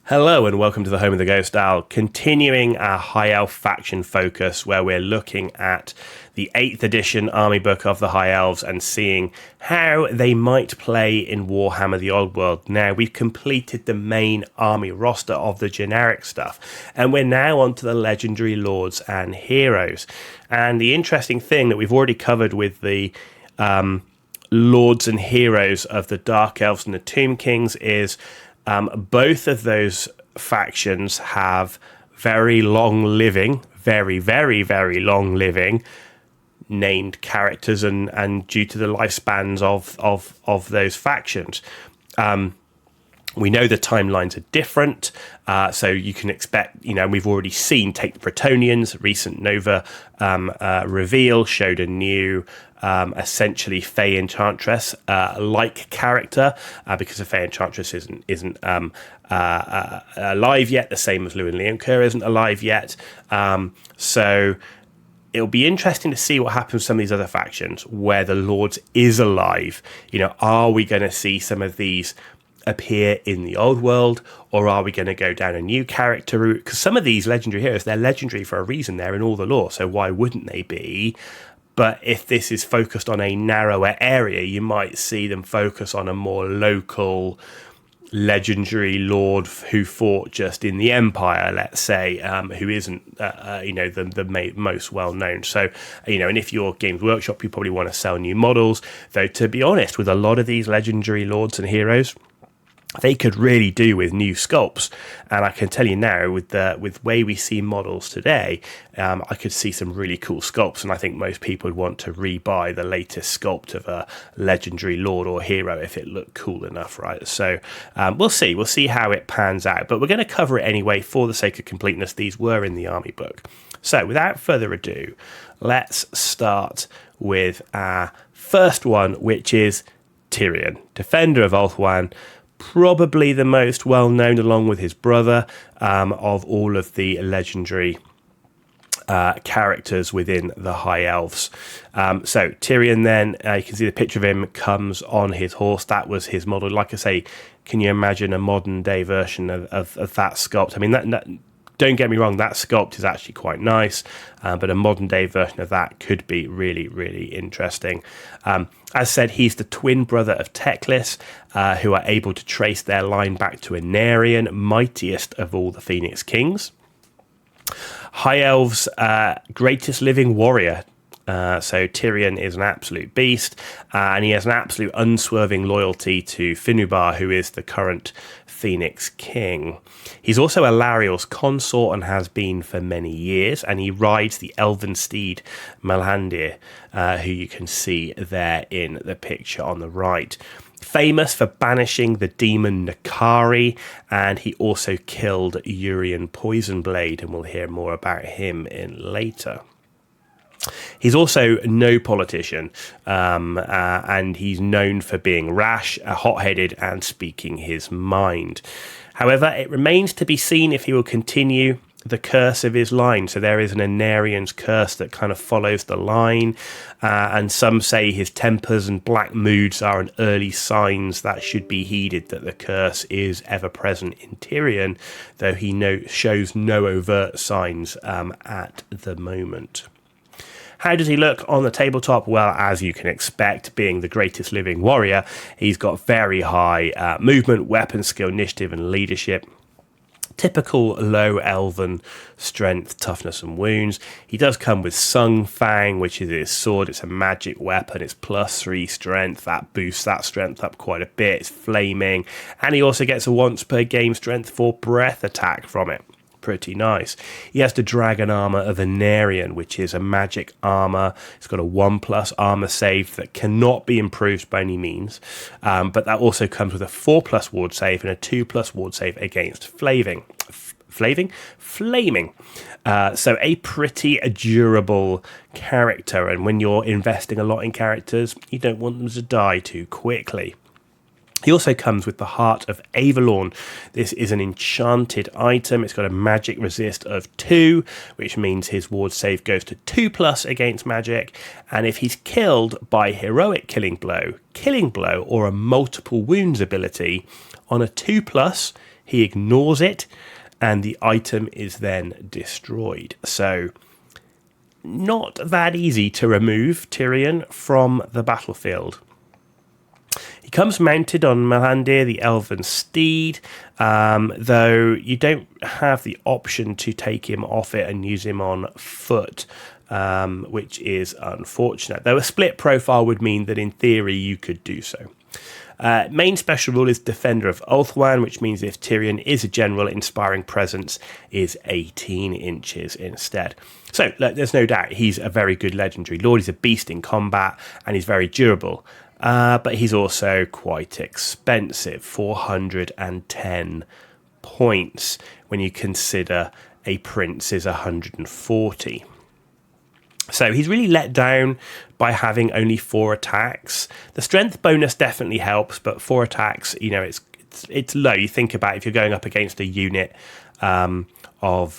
Hello and welcome to the Home of the Ghost Owl, continuing our High Elf faction focus where we're looking at the 8th edition army book of the High Elves and seeing how they might play in Warhammer The Old World. Now, we've completed the main army roster of the generic stuff, and we're now on to the legendary lords and heroes. And the interesting thing that we've already covered with the lords and heroes of the Dark Elves and the Tomb Kings is both of those factions have very long living, very, very, very long living named characters and due to the lifespans of those factions. We know the timelines are different, so you can expect, we've already seen, take the Bretonians, recent Nova reveal showed a new, essentially Fey Enchantress like character, because the Fey Enchantress isn't alive yet, the same as Lewin Leoncoeur isn't alive yet. So it'll be interesting to see what happens to some of these other factions where the Lords is alive. Are we going to see some of these appear in the old world, or are we going to go down a new character route? Because some of these legendary heroes, they're legendary for a reason. They're in all the lore, so why wouldn't they be? But if this is focused on a narrower area, you might see them focus on a more local legendary lord who fought just in the Empire, let's say, who isn't the most well known. So and if you're Games Workshop, you probably want to sell new models, though to be honest, with a lot of these legendary lords and heroes, they could really do with new sculpts. And I can tell you now, with the way we see models today, I could see some really cool sculpts, and I think most people would want to rebuy the latest sculpt of a legendary lord or hero if it looked cool enough, right? So we'll see how it pans out, but we're going to cover it anyway for the sake of completeness. These were in the army book. So without further ado, let's start with our first one, which is Tyrion, Defender of Ulthuan. Probably the most well-known, along with his brother, of all of the legendary characters within the High Elves. So Tyrion then, you can see the picture of him, comes on his horse. That was his model. Like I say, can you imagine a modern-day version of that sculpt? I mean, that don't get me wrong, that sculpt is actually quite nice, but a modern-day version of that could be really, really interesting. As said, he's the twin brother of Teclis, who are able to trace their line back to Anarion, mightiest of all the Phoenix Kings. High Elves' greatest living warrior. So Tyrion is an absolute beast, and he has an absolute unswerving loyalty to Finubar, who is the current Phoenix King. He's also Alariel's consort and has been for many years, and he rides the elven steed Malhandir, who you can see there in the picture on the right. Famous for banishing the demon Nakari, and he also killed Urian Poisonblade, and we'll hear more about him in later. He's also no politician, and he's known for being rash, hot-headed, and speaking his mind. However, it remains to be seen if he will continue the curse of his line. So there is an Anarian's curse that kind of follows the line, and some say his tempers and black moods are an early signs that should be heeded that the curse is ever present in Tyrion, though he shows no overt signs at the moment. How does he look on the tabletop? Well, as you can expect, being the greatest living warrior, he's got very high movement, weapon skill, initiative, and leadership. Typical low elven strength, toughness, and wounds. He does come with Sung Fang, which is his sword. It's a magic weapon. It's +3 strength. That boosts that strength up quite a bit. It's flaming. And he also gets a once per game strength for breath attack from it. Pretty nice. He has the dragon armor of Anarion, which is a magic armor. It's got a 1+ armor save that cannot be improved by any means, but that also comes with a 4+ ward save and a 2+ ward save against flaming. So a pretty durable character, and when you're investing a lot in characters, you don't want them to die too quickly. He also comes with the Heart of Avalorn. This is an enchanted item. It's got a magic resist of 2, which means his ward save goes to 2+ against magic. And if he's killed by heroic killing blow, or a multiple wounds ability On a 2+, he ignores it, and the item is then destroyed. So, not that easy to remove Tyrion from the battlefield. He comes mounted on Melandir, the elven steed, though you don't have the option to take him off it and use him on foot, which is unfortunate. Though a split profile would mean that in theory you could do so. Main special rule is Defender of Ulthuan, which means if Tyrion is a general, Inspiring Presence is 18 inches instead. So look, there's no doubt he's a very good legendary lord. He's a beast in combat and he's very durable. But he's also quite expensive, 410 points when you consider a prince is 140. So he's really let down by having only 4 attacks. The strength bonus definitely helps, but 4 attacks, it's low. You think about if you're going up against a unit of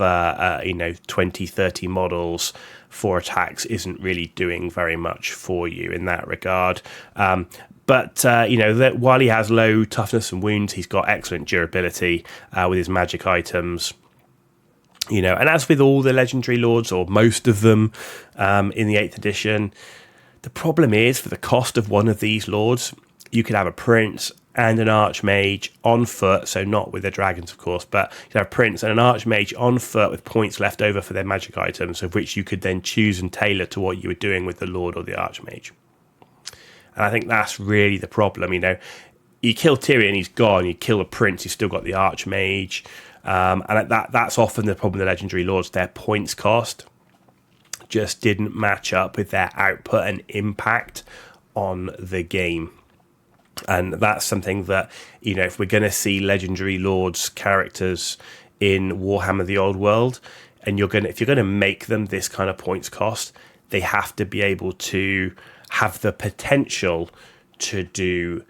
20, 30 models, 4 attacks isn't really doing very much for you in that regard. But while he has low toughness and wounds, he's got excellent durability with his magic items. And as with all the legendary lords, or most of them in the 8th edition, the problem is for the cost of one of these lords, you could have a prince and an archmage on foot, so not with the dragons, of course, but you could have a prince and an archmage on foot with points left over for their magic items, of which you could then choose and tailor to what you were doing with the lord or the archmage. And I think that's really the problem. You kill Tyrion, he's gone. You kill a prince, you've still got the archmage. And that's often the problem with the legendary lords. Their points cost just didn't match up with their output and impact on the game. And that's something that, if we're going to see legendary lords characters in Warhammer The Old World, and if you're going to make them this kind of points cost, they have to be able to have the potential to do,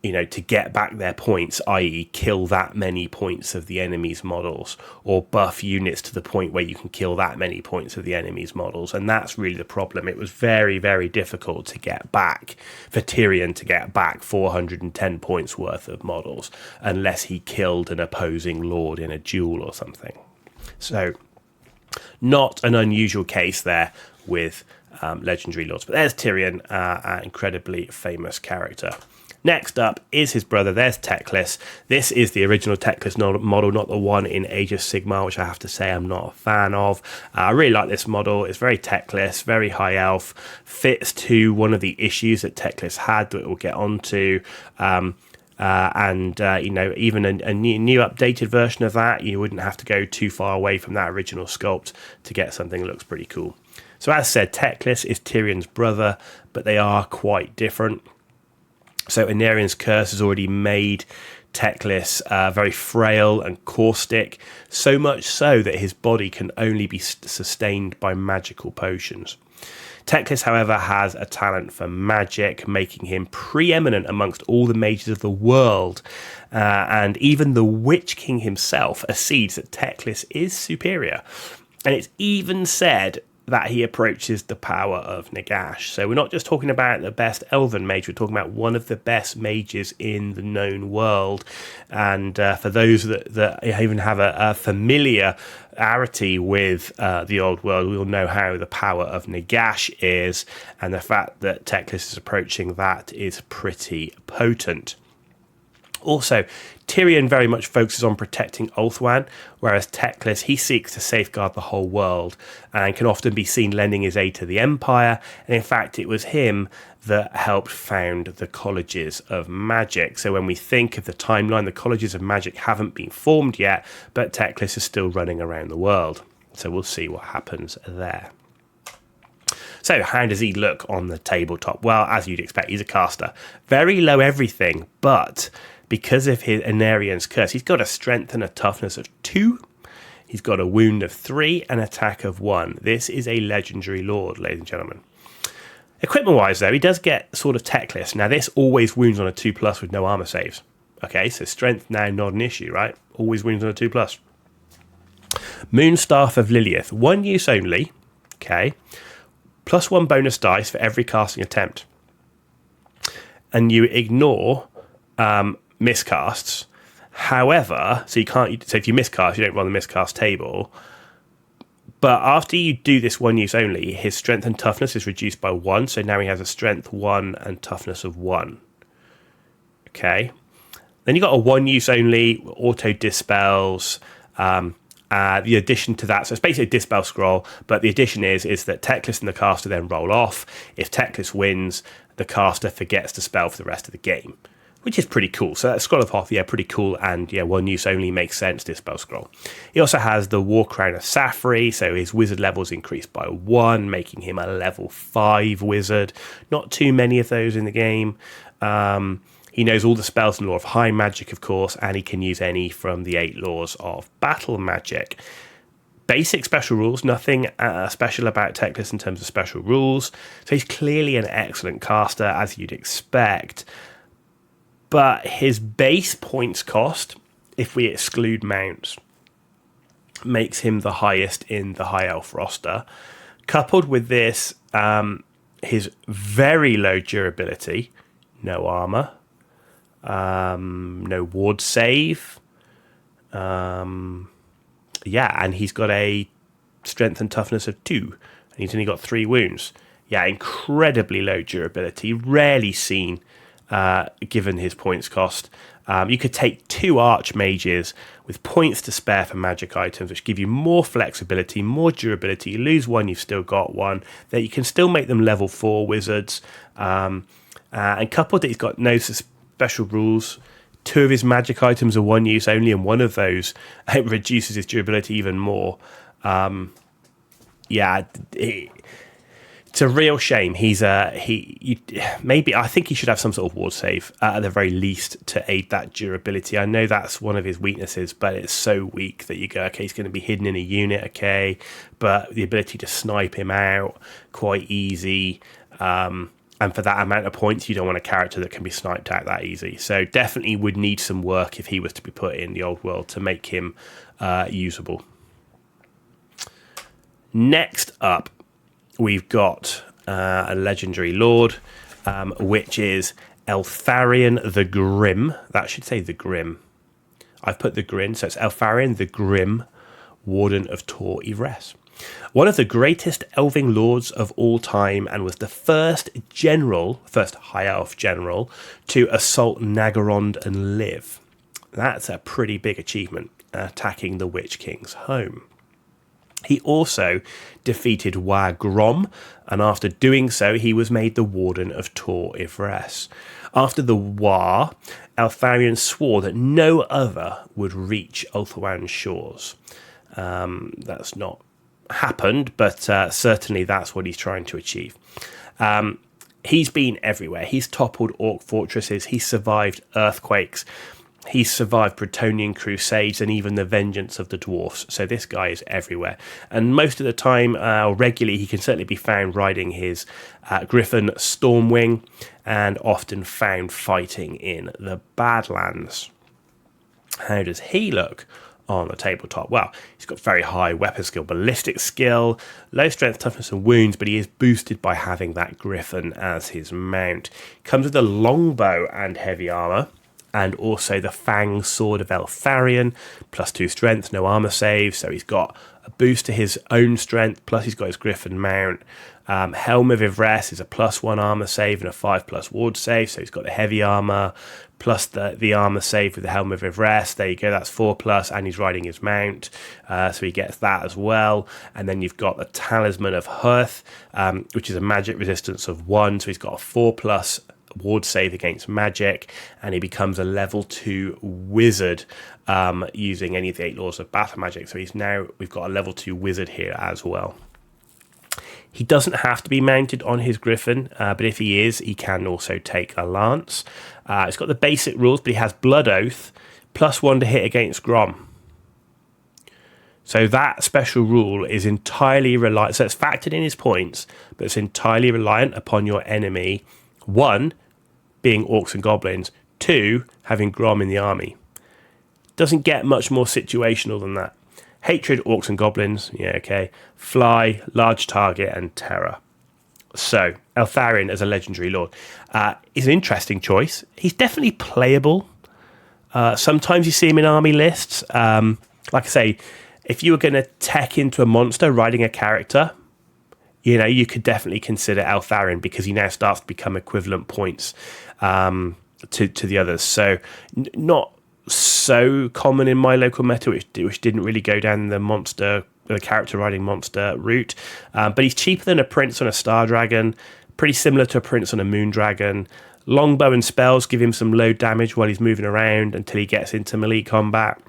to get back their points, i.e. kill that many points of the enemy's models, or buff units to the point where you can kill that many points of the enemy's models. And that's really the problem. It was very, very difficult to get back, for Tyrion to get back 410 points worth of models, unless he killed an opposing lord in a duel or something. So, not an unusual case there with legendary lords. But there's Tyrion, an incredibly famous character. Next up is his brother. There's Teclis. This is the original Teclis model, not the one in Age of Sigmar, which I have to say I'm not a fan of. I really like this model. It's very Teclis, very high elf, fits to one of the issues that Teclis had that we'll get onto. Even a new updated version of that, you wouldn't have to go too far away from that original sculpt to get something that looks pretty cool. So as said, Teclis is Tyrion's brother, but they are quite different. So Anarian's Curse has already made Teclis very frail and caustic, so much so that his body can only be sustained by magical potions. Teclis, however, has a talent for magic, making him preeminent amongst all the mages of the world. And even the Witch King himself accedes that Teclis is superior. And it's even said that he approaches the power of Nagash. So we're not just talking about the best elven mage, we're talking about one of the best mages in the known world. And for those that even have a familiarity with the old world, we'll know how the power of Nagash is, and the fact that Teclis is approaching that is pretty potent. Also, Tyrion very much focuses on protecting Ulthuan, whereas Teclis, he seeks to safeguard the whole world and can often be seen lending his aid to the Empire. And in fact, it was him that helped found the Colleges of Magic. So when we think of the timeline, the Colleges of Magic haven't been formed yet, but Teclis is still running around the world. So we'll see what happens there. So how does he look on the tabletop? Well, as you'd expect, he's a caster. Very low everything, but because of his Anarian's Curse, he's got a strength and a toughness of 2. He's got a wound of 3 and attack of 1. This is a legendary lord, ladies and gentlemen. Equipment-wise, though, he does get sort of Teclis. Now, this always wounds on a 2+ with no armor saves. Okay, so strength now not an issue, right? Always wounds on a 2+. Moonstaff of Lilith, 1 use only. Okay, +1 bonus dice for every casting attempt. And you ignore miscasts. However, so if you miscast, you don't run the miscast table. But after you do this one use only, his strength and toughness is reduced by 1. So now he has a strength 1 and toughness of 1. Okay. Then you got a one use only, auto dispels. The addition to that, so it's basically a dispel scroll, but the addition is that Teclis and the caster then roll off. If Teclis wins, the caster forgets to spell for the rest of the game, which is pretty cool. So that scroll of Hoth, pretty cool, and one use only makes sense, dispel scroll. He also has the War Crown of Safri, so his wizard levels increased by 1, making him a level 5 wizard. Not too many of those in the game. He knows all the spells in Law of High Magic, of course, and he can use any from the 8 laws of Battle Magic. Basic special rules, nothing special about Teclis in terms of special rules. So he's clearly an excellent caster, as you'd expect. But his base points cost, if we exclude mounts, makes him the highest in the High Elf roster. Coupled with this, his very low durability, no armor, no ward save, and he's got a strength and toughness of 2, and he's only got 3 wounds. Incredibly low durability, rarely seen given his points cost. You could take 2 archmages with points to spare for magic items, which give you more flexibility, more durability. You lose 1, you've still got 1. That you can still make them level 4 wizards. And coupled that he's got no special rules. 2 of his magic items are one use only, and one of those it reduces his durability even more. It's a real shame. I think he should have some sort of ward save at the very least to aid that durability. I know that's one of his weaknesses, but it's so weak that you go, okay, he's going to be hidden in a unit, okay, but the ability to snipe him out quite easy. And for that amount of points, you don't want a character that can be sniped out that easy. So definitely would need some work if he was to be put in the old world to make him usable. Next up, we've got a legendary lord, which is Eltharion the Grim. That should say the Grim. I've put the Grin, so it's Eltharion the Grim, Warden of Tor Ivres. One of the greatest elving lords of all time, and was the first high elf general to assault Nagarond and live. That's a pretty big achievement, attacking the Witch King's home. He also defeated Wargrom, and after doing so, he was made the Warden of Tor Ivres. After the war, Eltharion swore that no other would reach Ulthuan's shores. That's not happened, but certainly that's what he's trying to achieve. He's been everywhere. He's toppled orc fortresses. He's survived earthquakes. He's survived Bretonian crusades and even the vengeance of the dwarfs. So this guy is everywhere. And most of the time, regularly, he can certainly be found riding his Griffin Stormwing, and often found fighting in the Badlands. How does he look on the tabletop? Well, he's got very high weapon skill, ballistic skill, low strength, toughness and wounds, but he is boosted by having that Griffin as his mount. Comes with a longbow and heavy armor, and also the Fang Sword of Eltharion, +2 strength, no armor save, so he's got a boost to his own strength, plus he's got his Griffin mount. Helm of Ivres is a +1 armor save and a 5+ ward save, so he's got the heavy armor plus the armor save with the Helm of Ivres. There you go, that's 4+, and he's riding his mount, so he gets that as well. And then you've got the Talisman of Hearth, which is a magic resistance of 1, so he's got a 4+ ward save against magic, and he becomes a level 2 wizard using any of the 8 laws of battle magic. So we've got a level 2 wizard here as well. He doesn't have to be mounted on his Griffin, but if he is, he can also take a lance. It's got the basic rules, but he has Blood Oath, +1 to hit against Grom. So that special rule is entirely reliant. So it's factored in his points, but it's entirely reliant upon your enemy, 1, being orcs and goblins, 2, having Grom in the army. Doesn't get much more situational than that. Hatred, orcs and goblins, okay. Fly, large target, and terror. So, Eltharion as a legendary lord is an interesting choice. He's definitely playable. Sometimes you see him in army lists. Like I say, if you were going to tech into a monster riding a character, you could definitely consider Eltharin, because he now starts to become equivalent points to the others. So not so common in my local meta, which didn't really go down the character riding monster route. But he's cheaper than a prince on a star dragon, pretty similar to a prince on a moon dragon. Longbow and spells give him some low damage while he's moving around until he gets into melee combat.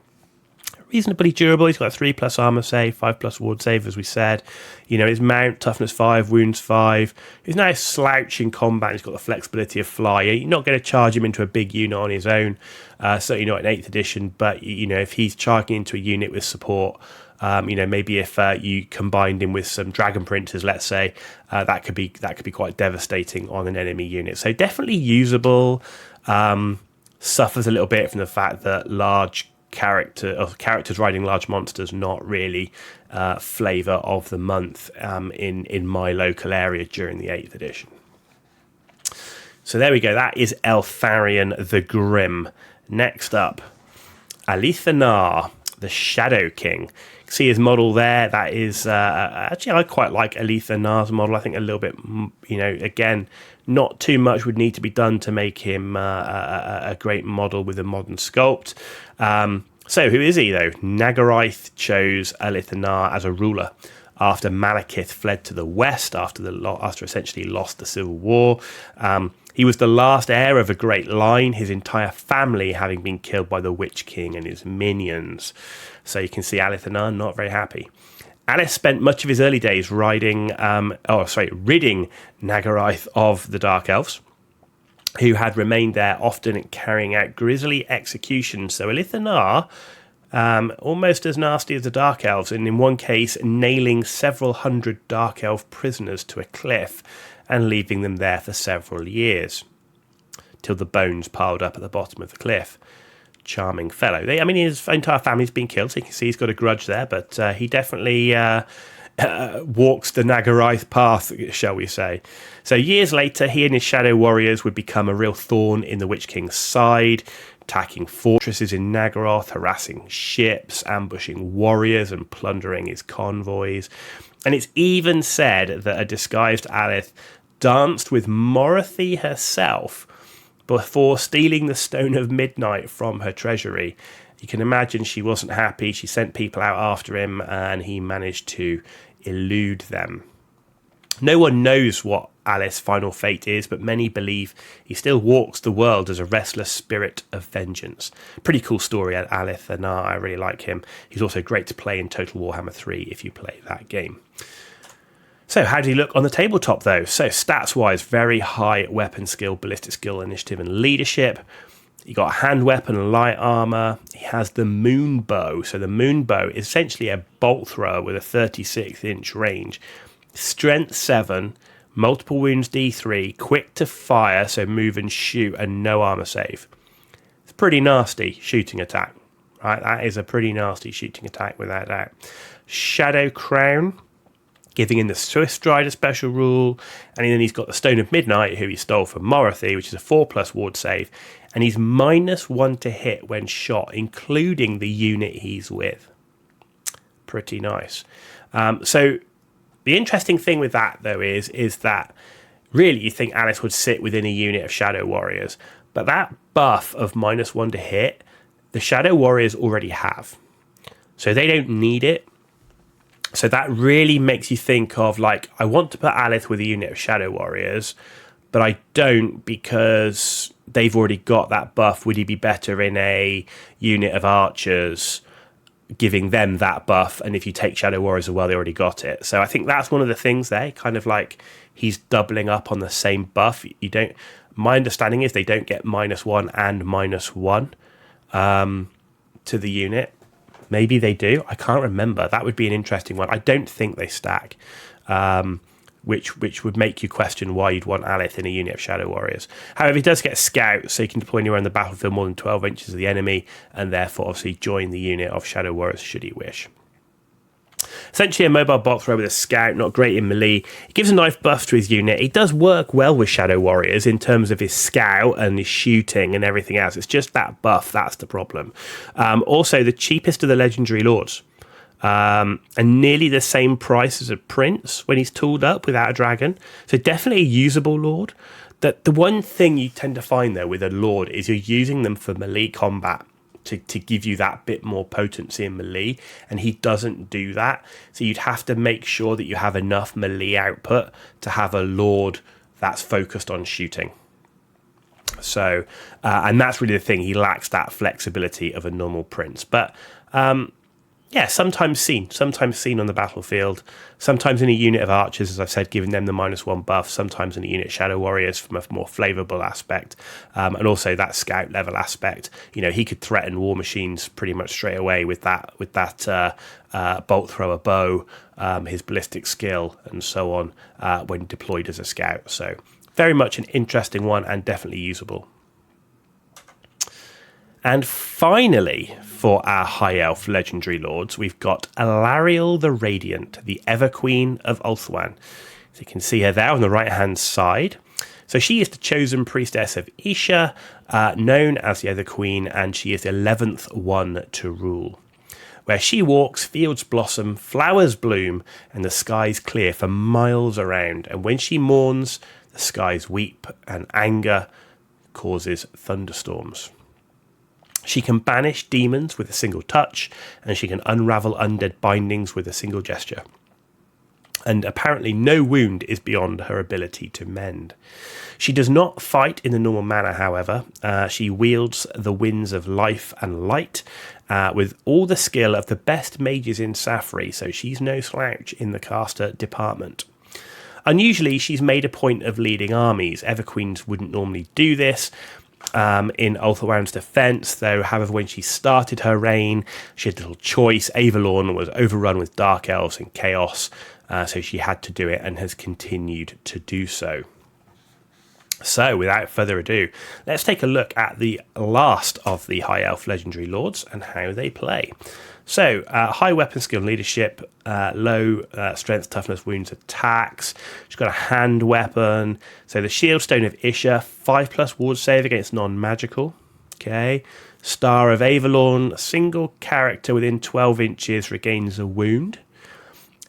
Reasonably durable. He's got a 3+ armor save, 5+ ward save, as we said. His mount, toughness 5, wounds 5. He's now a slouch in combat. He's got the flexibility of fly. You're not going to charge him into a big unit on his own, certainly not in 8th edition. But if he's charging into a unit with support, maybe if you combined him with some dragon princes, let's say, that could be quite devastating on an enemy unit. So definitely usable. Suffers a little bit from the fact that characters riding large monsters, not really flavour of the month in my local area during the 8th edition. So there we go. That is Eltharion the Grim. Next up, Alethanar, the Shadow King. See his model there. That is actually, I quite like Alethanar's model. I think a little bit, again, not too much would need to be done to make him a great model with a modern sculpt. So who is he, though? Nagaraith chose Alethanar as a ruler after Malekith fled to the west after essentially lost the Civil War. He was the last heir of a great line, his entire family having been killed by the Witch King and his minions. So you can see Alethanar not very happy. Alice spent much of his early days ridding Nagaraith of the Dark Elves, who had remained there, often carrying out grisly executions. So Alethanar, almost as nasty as the Dark Elves, and in one case nailing several hundred Dark Elf prisoners to a cliff and leaving them there for several years, till the bones piled up at the bottom of the cliff. Charming fellow. His entire family's been killed, so you can see he's got a grudge there, but he definitely walks the Nagaraith path, shall we say. So years later, he and his shadow warriors would become a real thorn in the Witch King's side, attacking fortresses in Nagaroth, harassing ships, ambushing warriors and plundering his convoys. And it's even said that a disguised Aleth danced with Morathi herself before stealing the Stone of Midnight from her treasury. You can imagine she wasn't happy. She sent people out after him and he managed to elude them. No one knows what Aleth's final fate is, but many believe he still walks the world as a restless spirit of vengeance. Pretty cool story, Alethanar. I really like him. He's also great to play in Total Warhammer 3 if you play that game. So how did he look on the tabletop, though? So stats-wise, very high weapon skill, ballistic skill, initiative, and leadership. He got a hand weapon and light armor. He has the moon bow. So the moon bow is essentially a bolt thrower with a 36-inch range. Strength 7, multiple wounds D3, quick to fire, so move and shoot, and no armor save. It's pretty nasty shooting attack, right? That is a pretty nasty shooting attack without doubt. Shadow Crown, giving him the Swift Strider special rule, and then he's got the Stone of Midnight, who he stole from Morathi, which is a 4+ ward save, and he's -1 to hit when shot, including the unit he's with. Pretty nice. So the interesting thing with that, though, is that really you think Alice would sit within a unit of Shadow Warriors, but that buff of -1 to hit, the Shadow Warriors already have. So they don't need it. So that really makes you think of, like, I want to put Alith with a unit of Shadow Warriors, but I don't because they've already got that buff. Would he be better in a unit of archers, giving them that buff? And if you take Shadow Warriors as well, they already got it. So I think that's one of the things there, kind of like he's doubling up on the same buff. My understanding is they don't get -1 and -1 to the unit. Maybe they do. I can't remember. That would be an interesting one. I don't think they stack, which would make you question why you'd want Alith in a unit of Shadow Warriors. However, he does get a scout, so he can deploy anywhere on the battlefield more than 12 inches of the enemy, and therefore obviously join the unit of Shadow Warriors should he wish. Essentially a mobile bolt thrower with a scout, not great in melee. He gives a knife buff to his unit. He does work well with Shadow Warriors in terms of his scout and his shooting and everything else. It's just that buff, that's the problem. Also, the cheapest of the Legendary Lords. And nearly the same price as a Prince when he's tooled up without a dragon. So definitely a usable Lord. The one thing you tend to find, though, with a Lord is you're using them for melee combat. To give you that bit more potency in melee, and he doesn't do that. So you'd have to make sure that you have enough melee output to have a Lord that's focused on shooting. So, and that's really the thing. He lacks that flexibility of a normal Prince. But yeah, sometimes seen on the battlefield, sometimes in a unit of archers, as I've said, giving them the -1 buff, sometimes in a unit of Shadow Warriors from a more flavorable aspect, and also that scout level aspect. You know, he could threaten war machines pretty much straight away with that bolt thrower bow, his ballistic skill, and so on when deployed as a scout. So very much an interesting one and definitely usable. And finally, for our High Elf Legendary Lords, we've got Alariel the Radiant, the Ever Queen of Ulthuan. So you can see her there on the right-hand side. So she is the chosen priestess of Isha, known as the Ever Queen, and she is the 11th one to rule. Where she walks, fields blossom, flowers bloom, and the skies clear for miles around. And when she mourns, the skies weep, and anger causes thunderstorms. She can banish demons with a single touch, and she can unravel undead bindings with a single gesture. And apparently no wound is beyond her ability to mend. She does not fight in the normal manner, however. She wields the winds of life and light with all the skill of the best mages in Safri, so she's no slouch in the caster department. Unusually, she's made a point of leading armies. Everqueens wouldn't normally do this. In Ulthuan's defense, though, however, when she started her reign, she had little choice. Avalon was overrun with dark elves and chaos, so she had to do it and has continued to do so. So, without further ado, let's take a look at the last of the High Elf Legendary Lords and how they play. So, high weapon skill and leadership, low strength, toughness, wounds, attacks. She's got a hand weapon. So, the Shield Stone of Isha, 5+ ward save against non-magical. Okay. Star of Avalon, a single character within 12 inches regains a wound.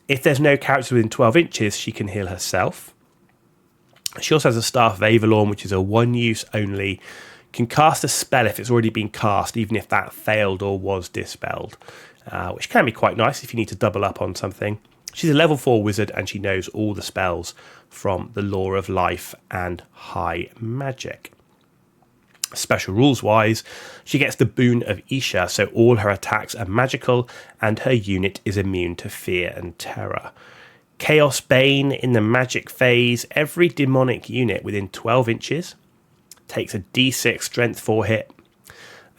If there's no character within 12 inches, she can heal herself. She also has a Staff of Avalon, which is a one-use only. Can cast a spell if it's already been cast, even if that failed or was dispelled, which can be quite nice if you need to double up on something. She's a level 4 wizard, and she knows all the spells from the Law of Life and High Magic. Special rules wise, she gets the boon of Isha, so all her attacks are magical, and her unit is immune to fear and terror. Chaos Bane in the magic phase, every demonic unit within 12 inches takes a d6 strength 4 hit.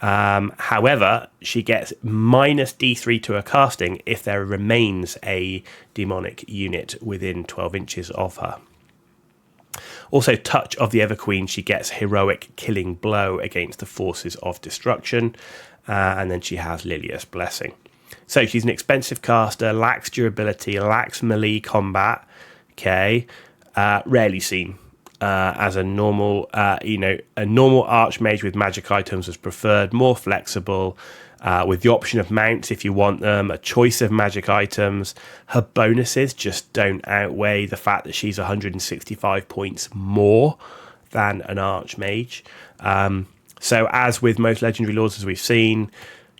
However, she gets minus d3 to her casting if there remains a demonic unit within 12 inches of her. Also, Touch of the Everqueen, she gets heroic killing blow against the forces of destruction. And then she has Lilia's Blessing. So she's an expensive caster, lacks durability, lacks melee combat. Okay, rarely seen. As a normal, a normal archmage with magic items was preferred, more flexible, with the option of mounts if you want them, a choice of magic items. Her bonuses just don't outweigh the fact that she's 165 points more than an archmage. So as with most legendary lords, as we've seen,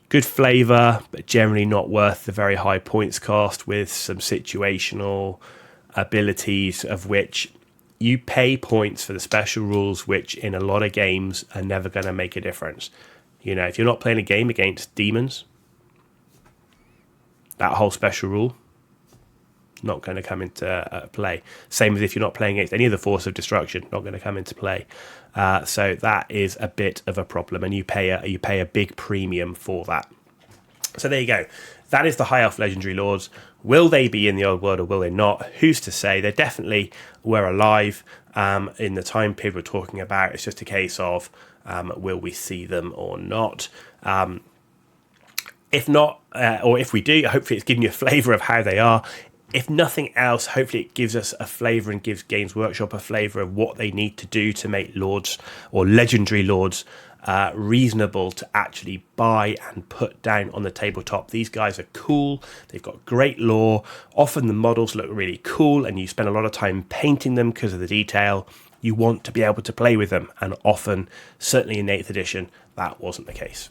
good flavour, but generally not worth the very high points cost, with some situational abilities of which you pay points for the special rules, which in a lot of games are never going to make a difference. You know, if you're not playing a game against demons, that whole special rule, not going to come into play. Same as if you're not playing against any other force of destruction, not going to come into play. So that is a bit of a problem, and you pay a big premium for that. So there you go. That is the High Elf Legendary Lords. Will they be in the old world or will they not? Who's to say? They definitely were alive in the time period we're talking about. It's just a case of will we see them or not. If not, or if we do, hopefully it's giving you a flavour of how they are. If nothing else, hopefully it gives us a flavour and gives Games Workshop a flavour of what they need to do to make Lords or Legendary Lords reasonable to actually buy and put down on the tabletop. These guys are cool. They've got great lore. Often the models look really cool and you spend a lot of time painting them because of the detail. You want to be able to play with them, and often, certainly in 8th edition, that wasn't the case.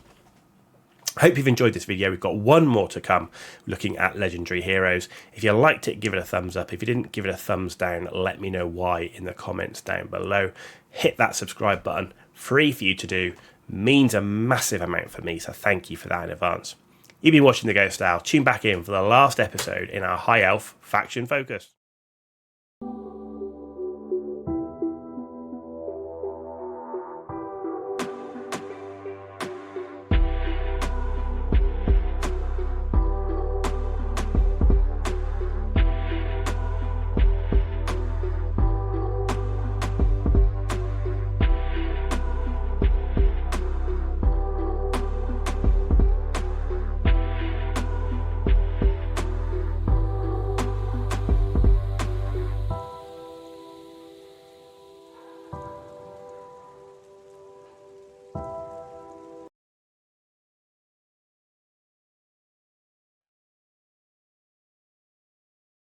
I hope you've enjoyed this video. We've got one more to come looking at Legendary Heroes. If you liked it, give it a thumbs up. If you didn't, give it a thumbs down. Let me know why in the comments down below. Hit that subscribe button, free for you to do. Means a massive amount for me, so thank you for that in advance. You've been watching The Ghost Style. Tune back in for the last episode in our High Elf faction focus.